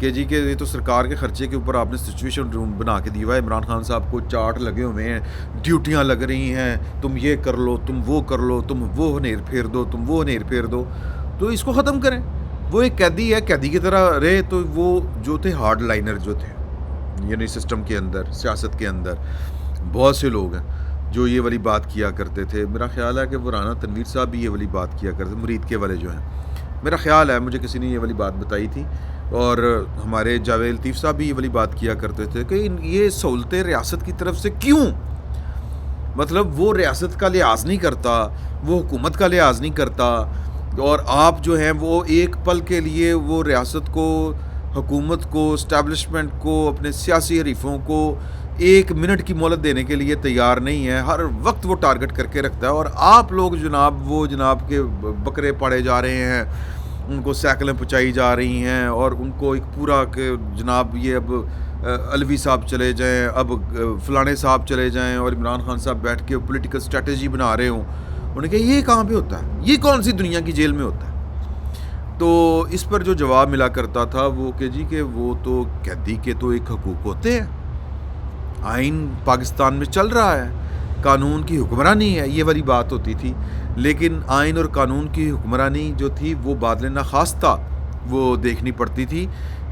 کہ جی کہ یہ تو سرکار کے خرچے کے اوپر آپ نے سچویشن روم بنا کے دیا ہوا ہے، عمران خان صاحب کو چارٹ لگے ہوئے ہیں، ڈیوٹیاں لگ رہی ہیں، تم یہ کر لو، تم وہ کر لو، تم وہ ہنیر پھیر دو، تم وہ ہنیر پھیر دو. تو اس کو ختم کریں. وہ ایک قیدی ہے، قیدی کی طرح رہے. تو وہ جو تھے ہارڈ لائنر جو تھے یعنی سسٹم کے اندر، سیاست کے اندر بہت سے لوگ ہیں جو یہ والی بات کیا کرتے تھے. میرا خیال ہے کہ وہ رانا تنویر صاحب بھی یہ والی بات کیا کرتے تھے، مرید کے والے جو ہیں. میرا خیال ہے، مجھے کسی نے یہ والی بات بتائی تھی، اور ہمارے جاوید لطیف صاحب بھی یہ والی بات کیا کرتے تھے کہ یہ سہولتیں ریاست کی طرف سے کیوں؟ مطلب وہ ریاست کا لحاظ نہیں کرتا، وہ حکومت کا لحاظ نہیں کرتا، اور آپ جو ہیں وہ ایک پل کے لیے وہ ریاست کو، حکومت کو، اسٹیبلشمنٹ کو، اپنے سیاسی حریفوں کو ایک منٹ کی مہلت دینے کے لیے تیار نہیں ہے. ہر وقت وہ ٹارگٹ کر کے رکھتا ہے. اور آپ لوگ جناب کے بکرے پاڑے جا رہے ہیں، ان کو سائیکلیں پہنچائی جا رہی ہیں، اور ان کو ایک پورا کہ جناب یہ اب علوی صاحب چلے جائیں، اب فلانے صاحب چلے جائیں، اور عمران خان صاحب بیٹھ کے پولیٹیکل اسٹریٹجی بنا رہے ہوں. انہوں نے کہا یہ کہاں پہ ہوتا ہے، یہ کون سی دنیا کی جیل میں ہوتا ہے؟ تو اس پر جو جواب ملا کرتا تھا وہ کہ جی کہ وہ تو قیدی کے تو ایک حقوق ہوتے ہیں، آئین پاکستان میں چل رہا ہے، قانون کی حکمرانی ہے، یہ والی بات ہوتی تھی. لیکن آئین اور قانون کی حکمرانی جو تھی وہ بادل ناخواستہ وہ دیکھنی پڑتی تھی،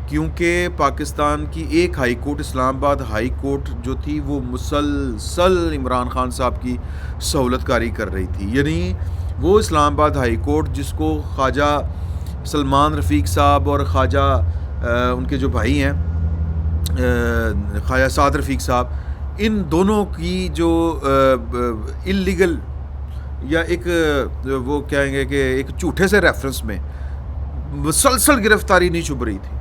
کیونکہ پاکستان کی ایک ہائی کورٹ، اسلام آباد ہائی کورٹ جو تھی، وہ مسلسل عمران خان صاحب کی سہولت کاری کر رہی تھی. یعنی وہ اسلام آباد ہائی کورٹ جس کو خواجہ سلمان رفیق صاحب اور خواجہ ان کے جو بھائی ہیں خواجہ سعد رفیق صاحب، ان دونوں کی جو اللیگل یا ایک وہ کہیں گے کہ ایک جھوٹے سے ریفرنس میں مسلسل گرفتاری نہیں چھپ رہی تھی.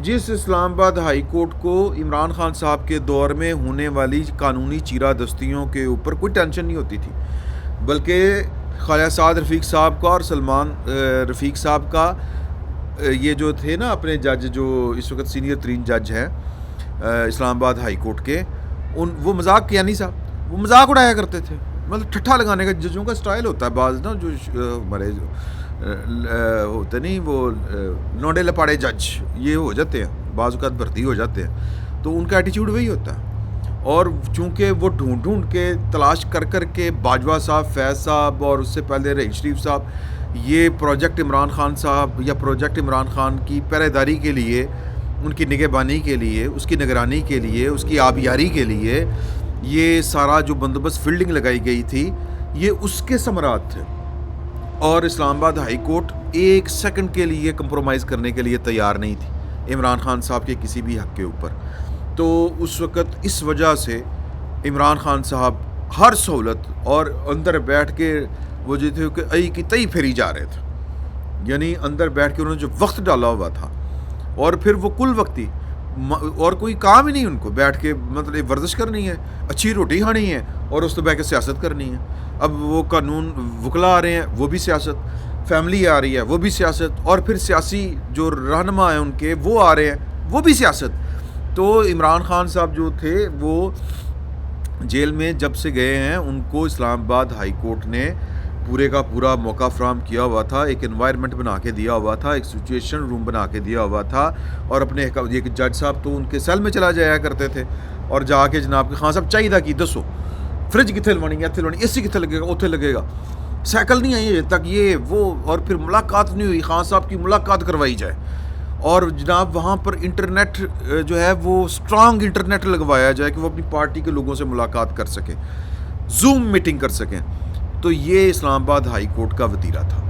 جس اسلام آباد ہائی کورٹ کو عمران خان صاحب کے دور میں ہونے والی قانونی چیرہ دستیوں کے اوپر کوئی ٹینشن نہیں ہوتی تھی، بلکہ خواجہ سعد رفیق صاحب کا اور سلمان رفیق صاحب کا یہ جو تھے نا اپنے جج، جو اس وقت سینئر ترین جج ہیں اسلام آباد ہائی کورٹ کے، وہ مذاق کیا نہیں صاحب، وہ مذاق اڑایا کرتے تھے. مطلب ٹھٹھا لگانے کا ججوں کا سٹائل ہوتا ہے. بعض نا جو ہمارے ہوتے نہیں وہ لونڈے لپاڑے جج یہ ہو جاتے ہیں، بعض اوقات بھرتی ہو جاتے ہیں، تو ان کا ایٹیچیوڈ وہی ہوتا ہے. اور چونکہ وہ ڈھونڈ کے تلاش کر کے باجوہ صاحب، فیض صاحب، اور اس سے پہلے رحیم شریف صاحب، یہ پروجیکٹ عمران خان صاحب یا پروجیکٹ عمران خان کی پہرےداری کے لیے، ان کی نگہبانی کے لیے، اس کی نگرانی کے لیے، اس کی آبیاری کے لیے یہ سارا جو بندوبست فیلڈنگ لگائی گئی تھی، یہ اس کے ثمرات تھے. اور اسلام آباد ہائی کورٹ ایک سیکنڈ کے لیے کمپرومائز کرنے کے لیے تیار نہیں تھی عمران خان صاحب کے کسی بھی حق کے اوپر. تو اس وقت اس وجہ سے عمران خان صاحب ہر سہولت اور اندر بیٹھ کے وہ جو تھے کہ ای کی تئی پھیری جا رہے تھے. یعنی اندر بیٹھ کے انہوں نے جو وقت ڈالا ہوا تھا، اور پھر وہ کل وقتی اور کوئی کام ہی نہیں ان کو، بیٹھ کے مطلب ورزش کرنی ہے، اچھی روٹی کھانی ہے، اور اس تو بیٹھ کے سیاست کرنی ہے. اب وہ قانون وکلا آ رہے ہیں، وہ بھی سیاست، فیملی آ رہی ہے، وہ بھی سیاست، اور پھر سیاسی جو رہنما ہیں ان کے وہ آ رہے ہیں، وہ بھی سیاست. تو عمران خان صاحب جو تھے وہ جیل میں جب سے گئے ہیں، ان کو اسلام آباد ہائی کورٹ نے پورے کا پورا موقع فراہم کیا ہوا تھا، ایک انوائرمنٹ بنا کے دیا ہوا تھا، ایک سچویشن روم بنا کے دیا ہوا تھا. اور اپنے ایک جج صاحب تو ان کے سیل میں چلا جایا کرتے تھے، اور جا کے جناب کہ خان صاحب چاہیے کہ دسو فریج کتنے لوانی، اتنے لوانی، اے سی کتنے لگے گا، اتنے لگے گا، سائیکل نہیں آئی تک یہ وہ، اور پھر ملاقات نہیں ہوئی، خان صاحب کی ملاقات کروائی جائے. اور جناب وہاں پر انٹرنیٹ جو ہے وہ اسٹرانگ انٹرنیٹ لگوایا جائے کہ وہ اپنی پارٹی کے لوگوں سے ملاقات کر سکیں، زوم میٹنگ کر سکیں. تو یہ اسلام آباد ہائی کورٹ کا وتیرہ تھا.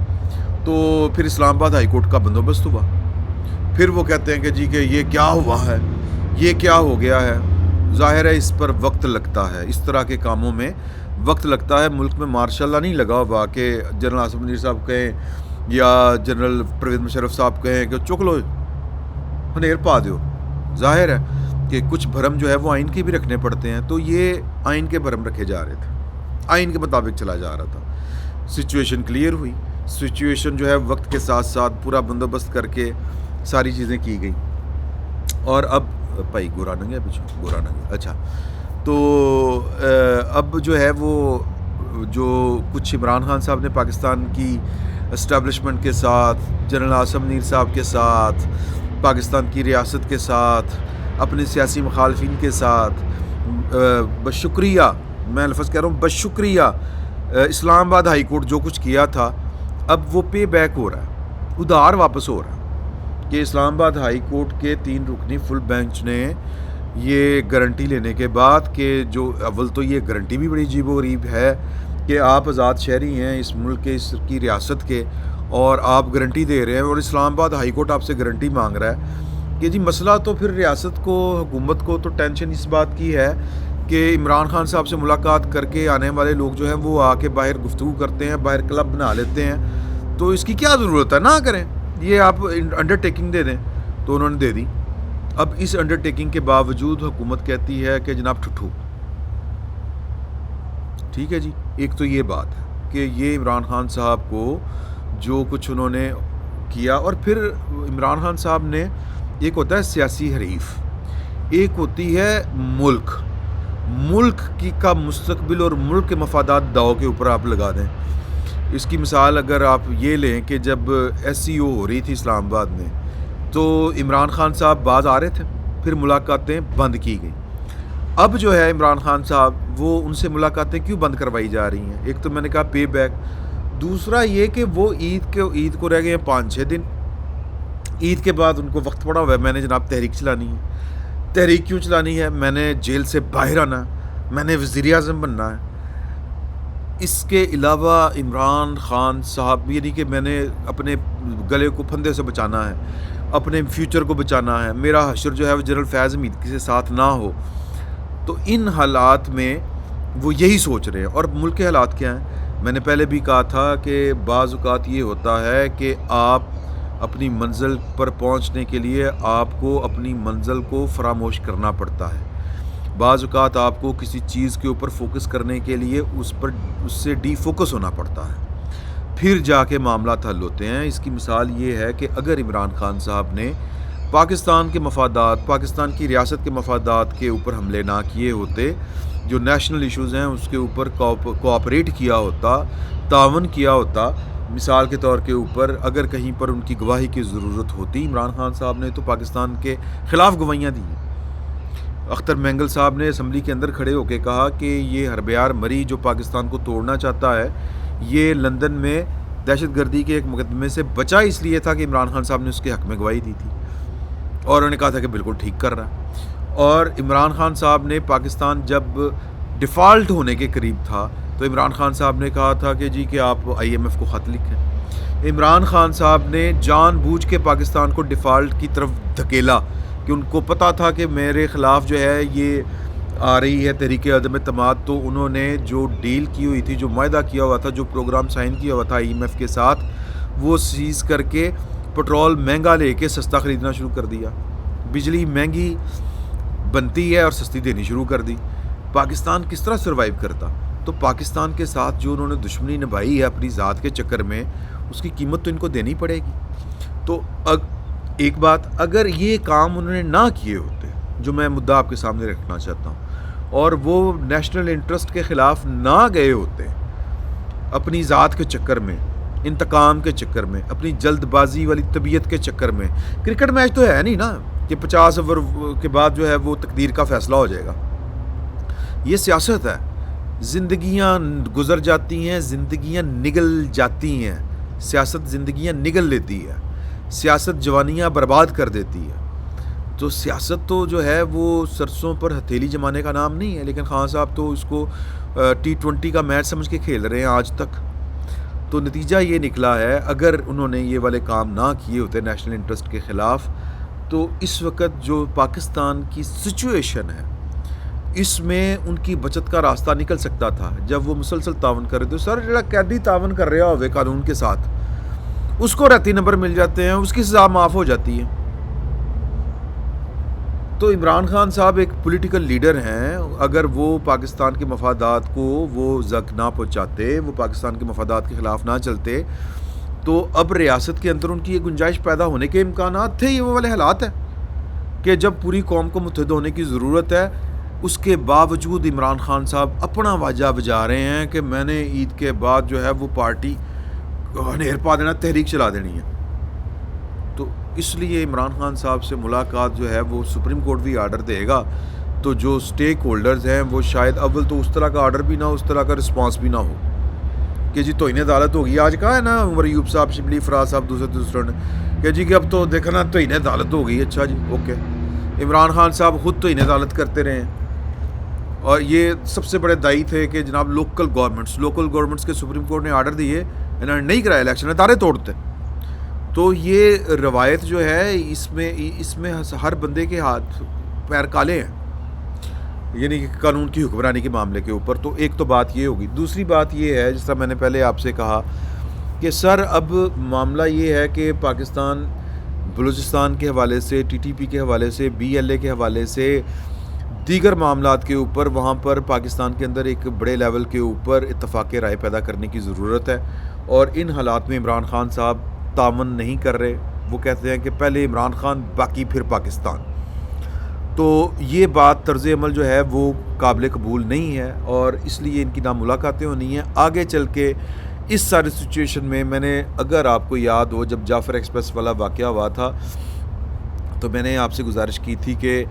تو پھر اسلام آباد ہائی کورٹ کا بندوبست ہوا. پھر وہ کہتے ہیں کہ جی کہ یہ کیا ہوا ہے، یہ کیا ہو گیا ہے. ظاہر ہے اس پر وقت لگتا ہے، اس طرح کے کاموں میں وقت لگتا ہے. ملک میں ماشاء اللہ نہیں لگا ہوا کہ جنرل آصف منیر صاحب کہیں یا جنرل پرویز مشرف صاحب کہیں کہ چک لو ہنیر پا دیو. ظاہر ہے کہ کچھ بھرم جو ہے وہ آئین کے بھی رکھنے پڑتے ہیں. تو یہ آئین کے بھرم رکھے جا رہے تھے، آئین کے مطابق چلا جا رہا تھا. سچویشن کلیئر ہوئی، سچویشن جو ہے وقت کے ساتھ ساتھ پورا بندوبست کر کے ساری چیزیں کی گئیں. اور اب بھائی گورا ننگے پیچھے گورا ننگے اچھا. تو اب جو ہے وہ جو کچھ عمران خان صاحب نے پاکستان کی اسٹیبلشمنٹ کے ساتھ، جنرل آصف منیر صاحب کے ساتھ، پاکستان کی ریاست کے ساتھ، اپنے سیاسی مخالفین کے ساتھ بشکریہ، میں لفظ کہہ رہا ہوں بشکریہ اسلام آباد ہائی کورٹ جو کچھ کیا تھا اب وہ پے بیک ہو رہا ہے، ادھار واپس ہو رہا ہے کہ اسلام آباد ہائی کورٹ کے 3 رکنی فل بینچ نے یہ گارنٹی لینے کے بعد کہ جو اول تو یہ گارنٹی بھی بڑی عجیب و غریب ہے کہ آپ آزاد شہری ہیں اس ملک کے، اس کی ریاست کے، اور آپ گارنٹی دے رہے ہیں، اور اسلام آباد ہائی کورٹ آپ سے گارنٹی مانگ رہا ہے کہ جی مسئلہ تو پھر ریاست کو، حکومت کو تو ٹینشن اس بات کی ہے کہ عمران خان صاحب سے ملاقات کر کے آنے والے لوگ جو ہیں وہ آ کے باہر گفتگو کرتے ہیں، باہر کلب بنا لیتے ہیں، تو اس کی کیا ضرورت ہے، نہ کریں، یہ آپ انڈر ٹیکنگ دے دیں۔ تو انہوں نے دے دی۔ اب اس انڈر ٹیکنگ کے باوجود حکومت کہتی ہے کہ جناب ٹھٹھو، ٹھیک ہے جی۔ ایک تو یہ بات ہے کہ یہ عمران خان صاحب کو جو کچھ انہوں نے کیا، اور پھر عمران خان صاحب نے، ایک ہوتا ہے سیاسی حریف، ایک ہوتی ہے ملک کی کا مستقبل اور ملک کے مفادات داؤ کے اوپر آپ لگا دیں۔ اس کی مثال اگر آپ یہ لیں کہ جب ایس سی او ہو رہی تھی اسلام آباد میں تو عمران خان صاحب باز آ رہے تھے، پھر ملاقاتیں بند کی گئیں۔ اب جو ہے عمران خان صاحب وہ ان سے ملاقاتیں کیوں بند کروائی جا رہی ہیں؟ ایک تو میں نے کہا پے بیک، دوسرا یہ کہ وہ عید کو رہ گئے ہیں 5-6 دن، عید کے بعد ان کو وقت پڑا ہوا ہے، میں نے جناب تحریک چلانی ہے۔ تحریک کیوں چلانی ہے؟ میں نے جیل سے باہر آنا ہے، میں نے وزیر اعظم بننا ہے۔ اس کے علاوہ عمران خان صاحب، یعنی کہ میں نے اپنے گلے کو پھندے سے بچانا ہے، اپنے فیوچر کو بچانا ہے، میرا حشر جو ہے وہ جنرل فیض حمید کے ساتھ نہ ہو۔ تو ان حالات میں وہ یہی سوچ رہے ہیں۔ اور ملک کے حالات کیا ہیں؟ میں نے پہلے بھی کہا تھا کہ بعض اوقات یہ ہوتا ہے کہ آپ اپنی منزل پر پہنچنے کے لیے آپ کو اپنی منزل کو فراموش کرنا پڑتا ہے۔ بعض اوقات آپ کو کسی چیز کے اوپر فوکس کرنے کے لیے اس سے ڈی فوکس ہونا پڑتا ہے، پھر جا کے معاملات حل ہوتے ہیں۔ اس کی مثال یہ ہے کہ اگر عمران خان صاحب نے پاکستان کے مفادات، پاکستان کی ریاست کے مفادات کے اوپر حملے نہ کیے ہوتے، جو نیشنل ایشوز ہیں اس کے اوپر کوآپریٹ کیا ہوتا، تعاون کیا ہوتا، مثال کے طور کے اوپر اگر کہیں پر ان کی گواہی کی ضرورت ہوتی، عمران خان صاحب نے تو پاکستان کے خلاف گواہیاں دی ہیں۔ اختر مینگل صاحب نے اسمبلی کے اندر کھڑے ہو کے کہا کہ یہ ہربیار مری جو پاکستان کو توڑنا چاہتا ہے، یہ لندن میں دہشت گردی کے ایک مقدمے سے بچا اس لیے تھا کہ عمران خان صاحب نے اس کے حق میں گواہی دی تھی، اور انہوں نے کہا تھا کہ بالکل ٹھیک کر رہا ہے۔ اور عمران خان صاحب نے پاکستان جب ڈیفالٹ ہونے کے قریب تھا تو عمران خان صاحب نے کہا تھا کہ جی کہ آپ IMF کو خط لکھیں۔ عمران خان صاحب نے جان بوجھ کے پاکستان کو ڈیفالٹ کی طرف دھکیلا کہ ان کو پتہ تھا کہ میرے خلاف جو ہے یہ آ رہی ہے تحریک عدم اعتماد، تو انہوں نے جو ڈیل کی ہوئی تھی، جو معاہدہ کیا ہوا تھا، جو پروگرام سائن کیا ہوا تھا IMF کے ساتھ، وہ سیز کر کے پٹرول مہنگا لے کے سستا خریدنا شروع کر دیا، بجلی مہنگی بنتی ہے اور سستی دینی شروع کر دی۔ پاکستان کس طرح سروائیو کرتا؟ تو پاکستان کے ساتھ جو انہوں نے دشمنی نبھائی ہے اپنی ذات کے چکر میں، اس کی قیمت تو ان کو دینی پڑے گی۔ تو ایک بات، اگر یہ کام انہوں نے نہ کیے ہوتے، جو میں مدعا آپ کے سامنے رکھنا چاہتا ہوں، اور وہ نیشنل انٹرسٹ کے خلاف نہ گئے ہوتے اپنی ذات کے چکر میں، انتقام کے چکر میں، اپنی جلد بازی والی طبیعت کے چکر میں، کرکٹ میچ تو ہے نہیں نا کہ 50 اوور کے بعد جو ہے وہ تقدیر کا فیصلہ ہو جائے گا۔ یہ سیاست ہے، زندگیاں گزر جاتی ہیں، زندگیاں نگل جاتی ہیں، سیاست زندگیاں نگل لیتی ہے، سیاست جوانیاں برباد کر دیتی ہے۔ تو سیاست تو جو ہے وہ سرسوں پر ہتھیلی جمانے کا نام نہیں ہے، لیکن خان صاحب تو اس کو T20 کا میچ سمجھ کے کھیل رہے ہیں آج تک۔ تو نتیجہ یہ نکلا ہے، اگر انہوں نے یہ والے کام نہ کیے ہوتے نیشنل انٹرسٹ کے خلاف، تو اس وقت جو پاکستان کی سچویشن ہے اس میں ان کی بچت کا راستہ نکل سکتا تھا۔ جب وہ مسلسل تعاون کر رہے تھے، سر جڑا قیدی تعاون کر رہا ہوئے قانون کے ساتھ، اس کو رہتی نمبر مل جاتے ہیں، اس کی سزا معاف ہو جاتی ہے۔ تو عمران خان صاحب ایک پولیٹیکل لیڈر ہیں، اگر وہ پاکستان کے مفادات کو وہ زک نہ پہنچاتے، وہ پاکستان کے مفادات کے خلاف نہ چلتے، تو اب ریاست کے اندر ان کی یہ گنجائش پیدا ہونے کے امکانات تھے۔ یہ وہ والے حالات ہیں کہ جب پوری قوم کو متحد ہونے کی ضرورت ہے، اس کے باوجود عمران خان صاحب اپنا واجہ بجا رہے ہیں کہ میں نے عید کے بعد جو ہے وہ پارٹی نہر پا دینا، تحریک چلا دینی ہے۔ تو اس لیے عمران خان صاحب سے ملاقات جو ہے وہ سپریم کورٹ بھی آرڈر دے گا تو جو اسٹیک ہولڈرز ہیں وہ شاید اول تو اس طرح کا آرڈر بھی نہ ہو, اس طرح کا رسپانس بھی نہ ہو کہ جی توہین عدالت ہوگی. آج کہا ہے نا عمر ایوب صاحب, شبلی فراز صاحب دوسرے نے کہ جی کہ اب تو دیکھنا توہین عدالت ہوگی. اچھا جی اوکے, عمران خان صاحب خود توہین عدالت کرتے رہے ہیں اور یہ سب سے بڑے دائی تھے کہ جناب لوکل گورنمنٹس کے سپریم کورٹ نے آرڈر دیے, انہوں نے نہیں کرایا الیکشن, ادارے توڑتے. تو یہ روایت جو ہے اس میں ہر بندے کے ہاتھ پیر کالے ہیں, یعنی کہ قانون کی حکمرانی کے معاملے کے اوپر. تو ایک تو بات یہ ہوگی. دوسری بات یہ ہے جس طرح میں نے پہلے آپ سے کہا کہ سر اب معاملہ یہ ہے کہ پاکستان بلوچستان کے حوالے سے, ٹی ٹی پی کے حوالے سے, بی ایل اے کے حوالے سے, دیگر معاملات کے اوپر وہاں پر پاکستان کے اندر ایک بڑے لیول کے اوپر اتفاق رائے پیدا کرنے کی ضرورت ہے. اور ان حالات میں عمران خان صاحب تعاون نہیں کر رہے. وہ کہتے ہیں کہ پہلے عمران خان باقی پھر پاکستان. تو یہ بات طرز عمل جو ہے وہ قابل قبول نہیں ہے اور اس لیے ان کی نہ ملاقاتیں ہونی ہیں. آگے چل کے اس ساری سچویشن میں نے, اگر آپ کو یاد ہو, جب جعفر ایکسپریس والا واقعہ ہوا تھا تو میں نے آپ سے گزارش کی تھی کہ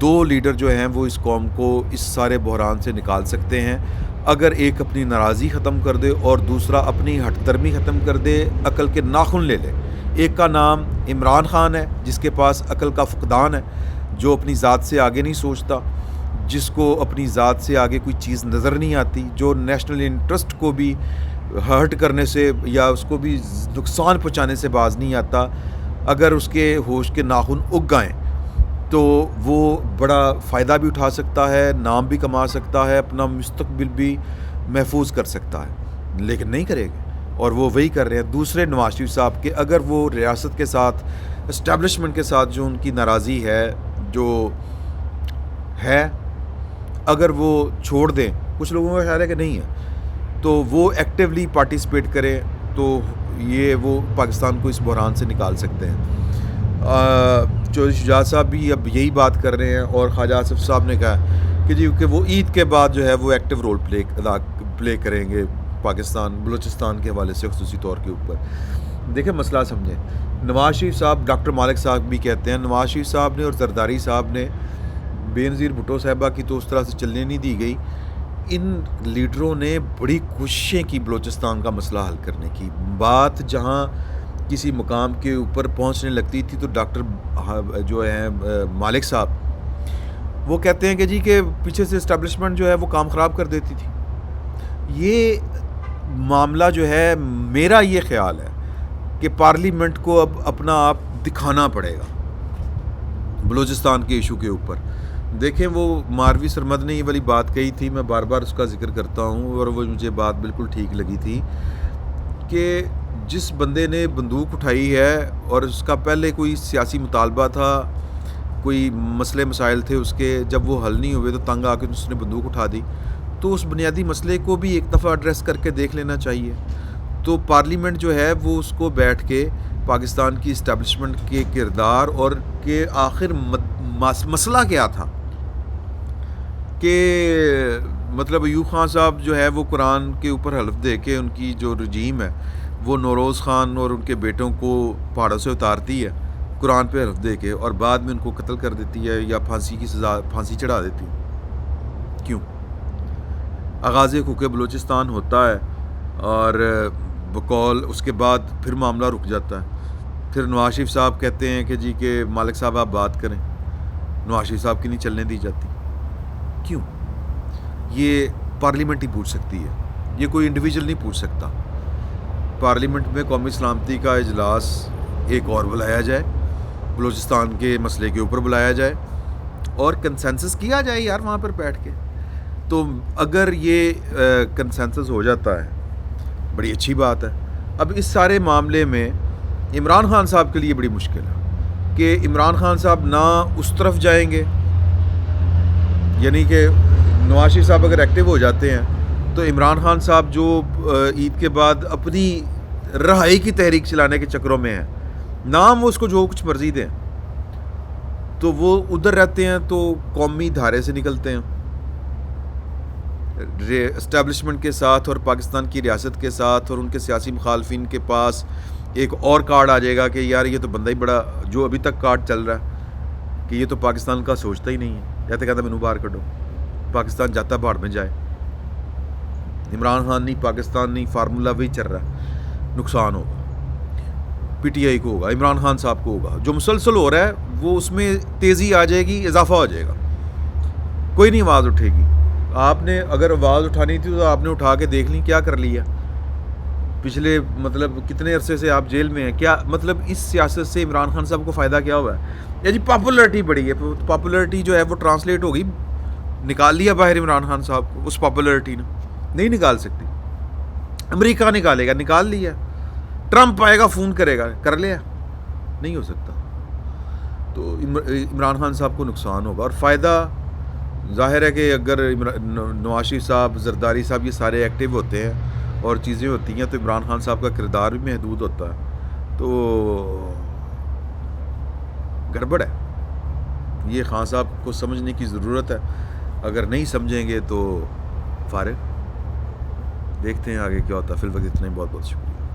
2 لیڈر جو ہیں وہ اس قوم کو اس سارے بحران سے نکال سکتے ہیں اگر ایک اپنی ناراضی ختم کر دے اور دوسرا اپنی ہٹ درمی ختم کر دے, عقل کے ناخن لے لے. ایک کا نام عمران خان ہے جس کے پاس عقل کا فقدان ہے, جو اپنی ذات سے آگے نہیں سوچتا, جس کو اپنی ذات سے آگے کوئی چیز نظر نہیں آتی, جو نیشنل انٹرسٹ کو بھی ہرٹ کرنے سے یا اس کو بھی نقصان پہنچانے سے باز نہیں آتا. اگر اس کے ہوش کے ناخن اگ گئیں تو وہ بڑا فائدہ بھی اٹھا سکتا ہے, نام بھی کما سکتا ہے, اپنا مستقبل بھی محفوظ کر سکتا ہے, لیکن نہیں کرے گا. اور وہ وہی کر رہے ہیں. دوسرے نواز شریف صاحب کے اگر وہ ریاست کے ساتھ, اسٹیبلشمنٹ کے ساتھ جو ان کی ناراضی ہے جو ہے, اگر وہ چھوڑ دیں, کچھ لوگوں کا خیال ہے کہ نہیں ہے, تو وہ ایکٹیولی پارٹیسپیٹ کریں تو یہ وہ پاکستان کو اس بحران سے نکال سکتے ہیں. چودھری شجاعت صاحب بھی اب یہی بات کر رہے ہیں اور خواجہ آصف صاحب نے کہا کہ جی کہ وہ عید کے بعد جو ہے وہ ایکٹیو رول پلے کریں گے پاکستان بلوچستان کے حوالے سے خصوصی طور کے اوپر. دیکھیں مسئلہ سمجھیں. نواز شریف صاحب, ڈاکٹر مالک صاحب بھی کہتے ہیں, نواز شریف صاحب نے اور زرداری صاحب نے, بے نظیر بھٹو صاحبہ کی تو اس طرح سے چلنے نہیں دی گئی. ان لیڈروں نے بڑی کوششیں کی بلوچستان کا مسئلہ حل کرنے کی. بات جہاں کسی مقام کے اوپر پہنچنے لگتی تھی تو ڈاکٹر جو ہیں مالک صاحب وہ کہتے ہیں کہ جی کہ پیچھے سے اسٹیبلشمنٹ جو ہے وہ کام خراب کر دیتی تھی. یہ معاملہ جو ہے, میرا یہ خیال ہے کہ پارلیمنٹ کو اب اپنا آپ دکھانا پڑے گا بلوچستان کے ایشو کے اوپر. دیکھیں وہ ماروی سرمد نے یہ والی بات کہی تھی, میں بار بار اس کا ذکر کرتا ہوں اور وہ مجھے بات بالکل ٹھیک لگی تھی کہ جس بندے نے بندوق اٹھائی ہے اور اس کا پہلے کوئی سیاسی مطالبہ تھا, کوئی مسئلے مسائل تھے اس کے, جب وہ حل نہیں ہوئے تو تنگ آ کے اس نے بندوق اٹھا دی. تو اس بنیادی مسئلے کو بھی ایک دفعہ ایڈریس کر کے دیکھ لینا چاہیے. تو پارلیمنٹ جو ہے وہ اس کو بیٹھ کے پاکستان کی اسٹیبلشمنٹ کے کردار اور کہ آخر مسئلہ کیا تھا, کہ مطلب ایوب خان صاحب جو ہے وہ قرآن کے اوپر حلف دے کے ان کی جو رجیم ہے وہ نوروز خان اور ان کے بیٹوں کو پہاڑوں سے اتارتی ہے قرآن پہ حلف دے کے, اور بعد میں ان کو قتل کر دیتی ہے یا پھانسی چڑھا دیتی ہے. کیوں؟ آغاز حقوق بلوچستان ہوتا ہے اور بقول اس کے بعد پھر معاملہ رک جاتا ہے. پھر نواز شریف صاحب کہتے ہیں کہ جی کہ مالک صاحب آپ بات کریں, نواز شریف صاحب کی نہیں چلنے دی جاتی. کیوں؟ یہ پارلیمنٹ ہی پوچھ سکتی ہے, یہ کوئی انڈیویجول نہیں پوچھ سکتا. پارلیمنٹ میں قومی سلامتی کا اجلاس ایک اور بلایا جائے, بلوچستان کے مسئلے کے اوپر بلایا جائے اور کنسنسس کیا جائے یار وہاں پر بیٹھ کے. تو اگر یہ کنسنسس ہو جاتا ہے بڑی اچھی بات ہے. اب اس سارے معاملے میں عمران خان صاحب کے لیے بڑی مشکل ہے کہ عمران خان صاحب نہ اس طرف جائیں گے, یعنی کہ نواز شریف صاحب اگر ایکٹیو ہو جاتے ہیں تو عمران خان صاحب جو عید کے بعد اپنی رہائی کی تحریک چلانے کے چکروں میں ہیں, نام وہ اس کو جو کچھ مرضی دیں, تو وہ ادھر رہتے ہیں تو قومی دھارے سے نکلتے ہیں اسٹیبلشمنٹ کے ساتھ اور پاکستان کی ریاست کے ساتھ, اور ان کے سیاسی مخالفین کے پاس ایک اور کارڈ آ جائے گا کہ یار یہ تو بندہ ہی بڑا، جو ابھی تک کارڈ چل رہا ہے کہ یہ تو پاکستان کا سوچتا ہی نہیں ہے، یا تو کہتا مینوں باہر کڈو، پاکستان جاتا باہر میں جائے، عمران خان نہیں، پاکستان نہیں، فارمولہ وہی چل رہا ہے، نقصان ہوگا پی ٹی آئی کو ہوگا، عمران خان صاحب کو ہوگا، جو مسلسل ہو رہا ہے وہ اس میں تیزی آ جائے گی، اضافہ ہو جائے گا، کوئی نہیں آواز اٹھے گی. آپ نے اگر آواز اٹھانی تھی تو آپ نے اٹھا کے دیکھ لیں کیا کر لیا پچھلے مطلب کتنے عرصے سے آپ جیل میں ہیں، کیا مطلب اس سیاست سے عمران خان صاحب کو فائدہ کیا ہوا ہے؟ یا جی پاپولرٹی بڑھی ہے، پاپولرٹی جو ہے وہ ٹرانسلیٹ ہوگی، نکال لیا باہر عمران خان صاحب کو اس پاپولرٹی نے، نہیں نکال سکتی، امریکہ نکالے گا، نکال لیا، ٹرمپ آئے گا فون کرے گا، کر لیا، نہیں ہو سکتا. تو عمران خان صاحب کو نقصان ہوگا، اور فائدہ ظاہر ہے کہ اگر نواز شریف صاحب، زرداری صاحب یہ سارے ایکٹیو ہوتے ہیں اور چیزیں ہوتی ہیں تو عمران خان صاحب کا کردار بھی محدود ہوتا ہے، تو گڑبڑ ہے. یہ خان صاحب کو سمجھنے کی ضرورت ہے، اگر نہیں سمجھیں گے تو فارغ. دیکھتے ہیں آگے کیا ہوتا ہے. فی الوقت اتنا ہی، بہت بہت شکریہ.